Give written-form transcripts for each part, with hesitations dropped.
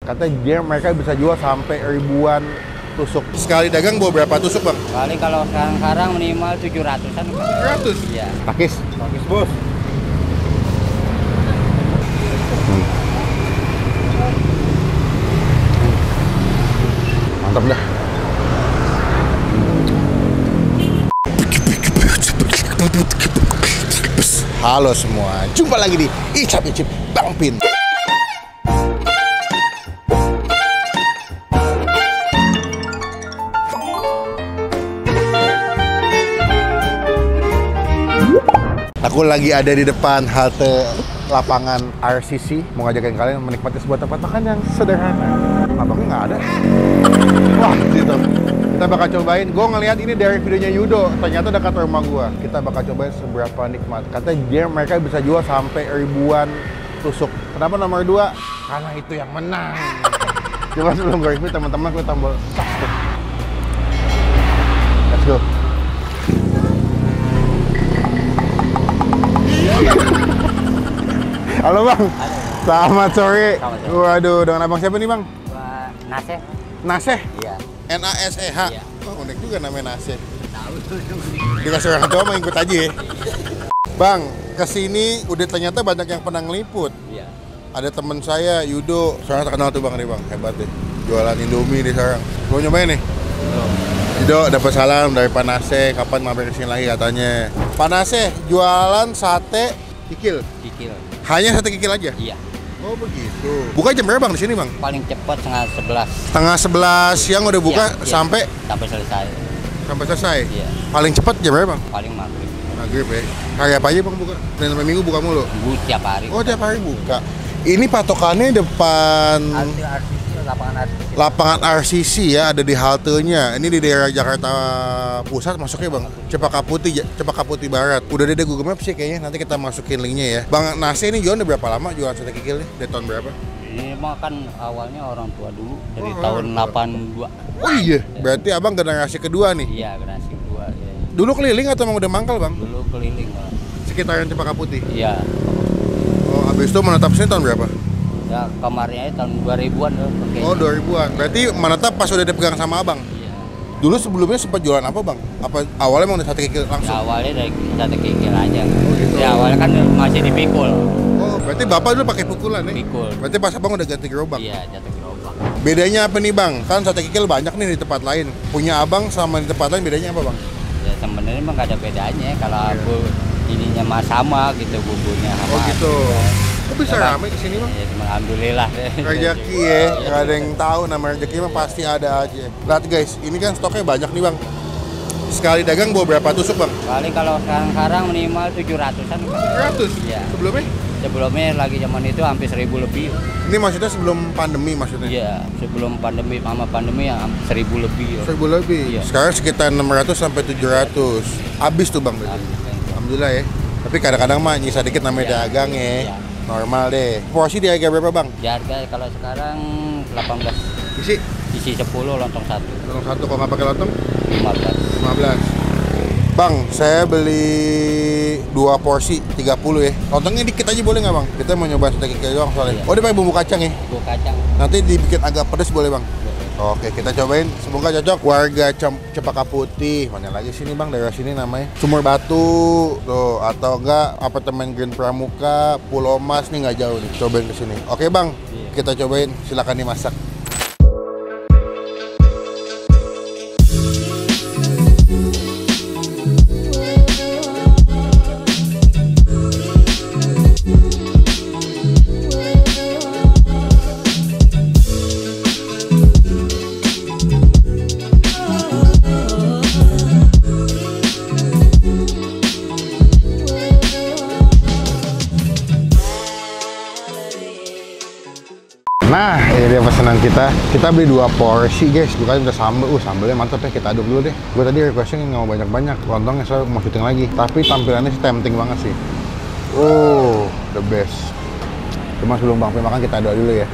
Katanya mereka bisa jual sampai ribuan tusuk. Sekali dagang bawa berapa tusuk, Bang? Paling kalau sekarang minimal 700-an. 100? Iya. Takis, Bos. Mantap dah. Halo semua, jumpa lagi di Icap-Icip Bang Pin. Aku lagi ada di depan halte lapangan RCC, mau ngajakin kalian menikmati sebuah tempat makan yang sederhana. Abangnya nggak ada. Wah, gitu. Kita bakal cobain. Gue ngeliat ini dari videonya Yudo. Ternyata dekat rumah gue. Kita bakal cobain seberapa nikmat. Katanya mereka bisa jual sampai ribuan tusuk. Kenapa nomor 2? Karena itu yang menang. Coba sebelum gue review, teman-teman gue tombol subscribe. Let's go. Halo Bang. Halo. Selamat sore. Selamat sore. Waduh, dengan abang siapa nih Bang? Naseh. Naseh? Iya. N-A-S-E-H? Iya. Oh, unik juga namanya Naseh. Tahu. Dikasih orang tua mau ikut aja ya. Bang, kesini udah ternyata banyak yang pernah ngeliput. Iya. Ada temen saya, Yudo. Sekarang terkenal tuh Bang nih Bang, hebat deh. Jualan Indomie nih sekarang. Mau nyobain nih? Belum. Yudo dapat salam dari Pak Naseh, kapan mampir kesini lagi katanya. Pak Naseh, jualan sate kikil. Kikil. Hanya sate kikil aja? Iya. Oh begitu. Buka jam berapa Bang di sini Bang? Paling cepat setengah 11. Setengah 11 siang udah buka Iya, sampai selesai. selesai. Iya. Paling cepat jam berapa Bang? Paling maghrib. Maghrib ya. Hari apa aja Bang buka? Dan sampai Minggu buka mulu? Tiap hari. Oh tiap hari buka. Ini patokannya depan lapangan RCC ya, ada di haltenya. Ini di daerah Jakarta Pusat masuknya Bang. Cepaka Putih Barat. Udah ada Google Maps sih kayaknya. Nanti kita masukin linknya ya. Bang Naseh ini jualan udah berapa lama jualan sate kikil nih? Dari tahun berapa? Ini mah kan awalnya orang tua dulu dari tahun 82. Oh iya, berarti abang generasi kedua nih. Iya, generasi kedua. Iya. Dulu keliling atau emang udah mangkal Bang? Dulu keliling. Pak. Sekitaran Cepaka Putih? Iya. Oh, habis itu menetap sini tahun berapa? Ya kemarinnya tahun 2000-an loh. Oh 2000-an, berarti menetap pas udah dipegang sama abang? Iya. Dulu sebelumnya sempat jualan apa Bang? Apa awalnya emang udah sate kikil langsung? Ya, awalnya dari sate kikil aja. Oh gitu? Ya awalnya kan masih dipikul. Oh berarti bapak dulu pakai pukulan nih? Pikul. Berarti pas abang udah ganti gerobak? Iya, jatuh gerobak. Bedanya apa nih Bang? Kan sate kikil banyak nih di tempat lain. Punya abang sama di tempat lain bedanya apa Bang? Ya sebenarnya emang gak ada bedanya kalau ininya mah sama gitu, bumbunya sama. Oh gitu. Kok bisa Ya, rame kesini Bang? Ya cuma alhamdulillah. Rezeki ya, nggak ada yang tahu nama rezeki mah pasti ada aja. Lihat guys, ini kan stoknya banyak nih Bang. Sekali dagang bawa berapa tusuk Bang? Paling kalau sekarang minimal 700-an. 100? Iya. Sebelumnya? Sebelumnya lagi zaman itu hampir 1000 lebih. Ini maksudnya sebelum pandemi maksudnya? Iya, sebelum pandemi sama pandemi yang 1000 lebih. 1000 lebih? Iya. Sekarang sekitar 600 sampai 700. Habis tuh Bang berarti? Alhamdulillah ya. Tapi kadang-kadang mah nyisa dikit namanya dagang ya. Iya. Normal deh. Porsi di harga berapa Bang? Ya, harga kalau sekarang 18. Isi? Isi 10, lontong 1. Lontong 1, kalau nggak pakai lontong? 15. 15. Bang, saya beli 2 porsi 30 ya. Lontongnya dikit aja boleh nggak Bang? Kita mau nyoba sate kikil doang soalnya. Iya. Oh, dia pakai bumbu kacang ya? Bumbu kacang. Nanti dibikin agak pedas boleh Bang? Oke, kita cobain. Semoga cocok. Warga Cepaka Putih. Mana lagi sini Bang? Daerah sini namanya Sumur Batu tuh, atau enggak apartemen Grand Pramuka, Pulau Mas nih nggak jauh nih. Cobain ke sini. Oke Bang, kita cobain. Silakan dimasak. Nah, ini dia pesanan kita. Kita beli 2 porsi, guys. Bukan udah sambal. Sambalnya mantap ya. Kita aduk dulu deh. Gue tadi requestnya nggak mau banyak-banyak. Lontongnya saya mau syuting lagi. Tapi tampilannya sih tempting banget sih. Oh, the best. Cuma sebelum Bang Pi makan kita aduk dulu ya.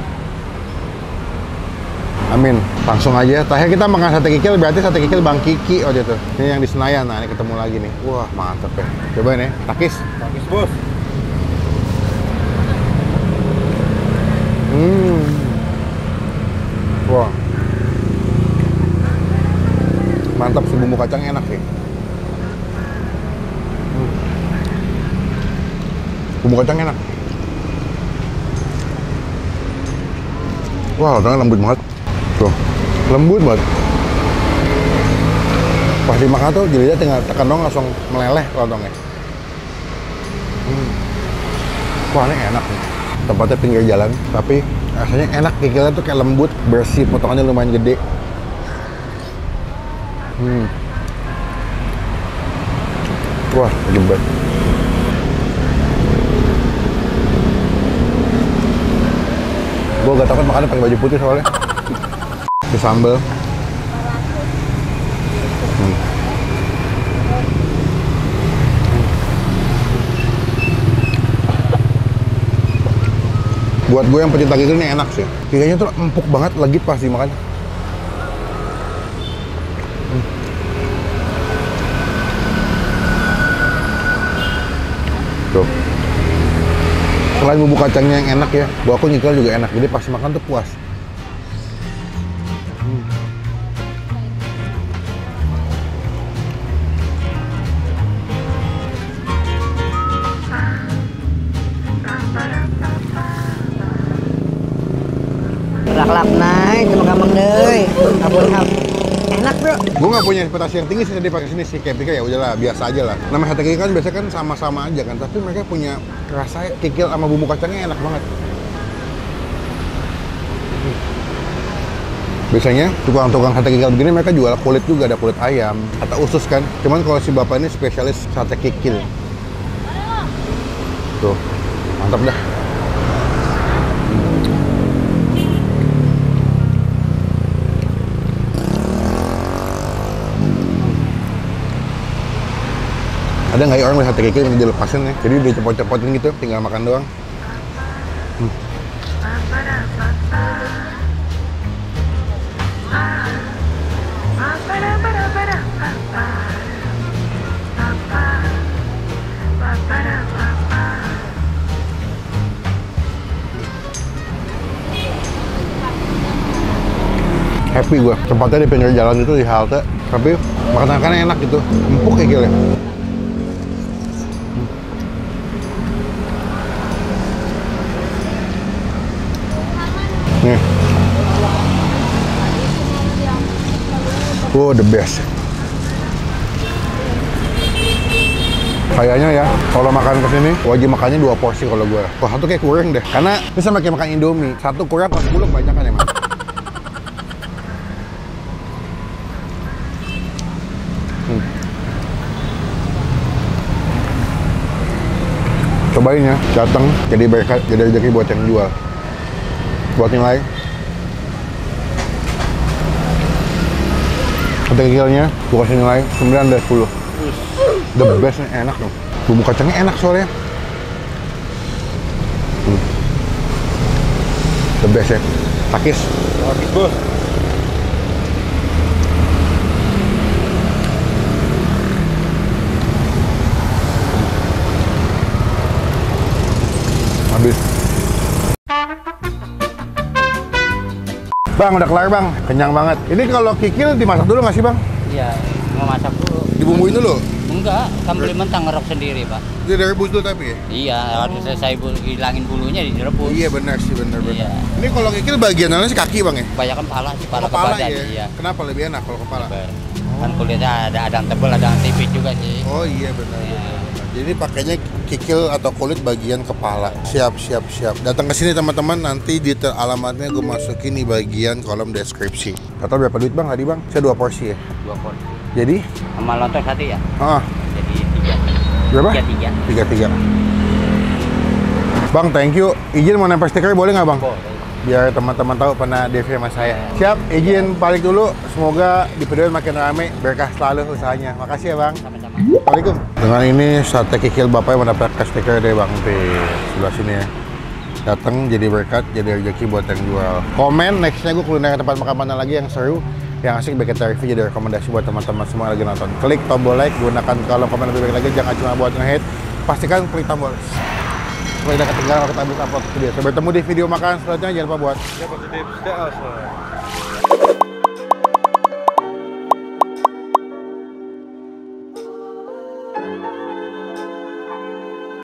Amin. Langsung aja. Terakhir kita makan sate kikil, berarti sate kikil Bang Kiki waktu itu. Ini yang di Senayan. Nah, ini ketemu lagi nih. Wah, mantap ya. Cobain ya. Takis. Takis, Bos. Wah. Mantap sih, bumbu kacang enak sih. Bumbu kacang enak. Wah, lontongnya lembut banget. Tuh, lembut banget. Pas dimakan tuh jadinya tinggal tekan dong langsung meleleh lontongnya. Wah, ini enak nih. Tempatnya pinggir jalan, tapi rasanya enak. Kikilnya tuh kayak lembut, bersih, potongannya lumayan gede. Wah, jembat. Gue gak takut makannya pakai baju putih soalnya. Di sambal. Buat gue yang pecinta kikil ini enak sih. Kikilnya tuh empuk banget, legit pas dimakan. Tuh. Selain bumbu kacangnya yang enak ya, buat aku nyikil juga enak. Jadi pas makan tuh puas. Lak-lak naik, cuma gampang deh. Kabur-kabur. Enak bro. Gue nggak punya ekspektasi yang tinggi sih tadi pakai sini sih, kayak pikir ya udahlah biasa aja lah. Nama sate kikil kan biasanya kan sama-sama aja kan, tapi mereka punya rasa kikil sama bumbu kacangnya enak banget. Biasanya tukang-tukang sate kikil begini mereka jual kulit juga, ada kulit ayam atau usus kan. Cuman kalau si bapak ini spesialis sate kikil. Tuh, mantap dah. Ada nggak ya orang sate kikil yang dilepasin ya? Jadi dicepot-cepotin gitu, tinggal makan doang. Happy gue, tempatnya di pinggir jalan itu di halte, tapi makanannya enak gitu, empuk kikilnya. Nih. The best. Kayaknya ya, kalau makan kesini wajib makannya 2 porsi kalau gue. Wah, satu kayak kurang deh. Karena ini sama kayak makan Indomie. Satu kurang pas 10 banyak kan emang. Cobain ya, datang jadi berkat, jadi rezeki buat yang jual. Buat nilai sate kikilnya, gue kasih nilai 9 dari 10. The best nih, enak dong. Bumbu kacangnya enak soalnya. The best ya. Takis. Takis bos. Habis. Bang, udah kelar bang, kenyang banget. Ini kalau kikil dimasak dulu nggak sih bang? Iya, mau masak dulu. Dibumbuin dulu? Enggak, kan beli mentah ngerok sendiri pak. Dia direbus dulu tapi ya? Iya, harus selesai hilangin bulunya direbus. Iya benar sih, benar. Iya. Ini kalau kikil bagian mana sih, kaki bang ya? Kebanyakan pala sih, pala ke Kepala badan. ya? Iya. Kenapa lebih enak kalau kepala? Kan kulitnya ada yang tebal, ada yang tipis juga sih. Oh iya benar. Iya. Jadi pakainya kikil atau kulit bagian kepala. Siap. Datang ke sini teman-teman, nanti detail alamatnya gue masukin di bagian kolom deskripsi. Total berapa duit bang tadi bang? Saya 2 porsi ya. 2 porsi. Jadi? Sama lontong satu ya? Jadi 3. Berapa? 3. Bang, thank you. Izin mau nempel stiker boleh nggak bang? Boleh. Biar teman-teman tahu pernah DV sama saya. Siap, izin balik dulu. Semoga di video makin rame, berkah selalu usahanya. Makasih ya bang. Sama-sama. Assalamualaikum. Dengan ini sate kikil bapak yang mendapatkan stiker dari bang di sebelah sini ya. Datang jadi berkat, jadi rezeki buat yang jual. Komen nextnya gue kuliner tempat makan mana lagi yang seru, yang asik, bikin review jadi rekomendasi buat teman-teman semua yang lagi nonton. Klik tombol like, gunakan kolom komen lebih baik lagi, jangan cuma buat nge-hate. Pastikan klik tombol supaya tidak ketinggalan kalau kita upload video. Sampai bertemu di video makan selanjutnya. Jangan lupa buat Stay positive, stay awesome.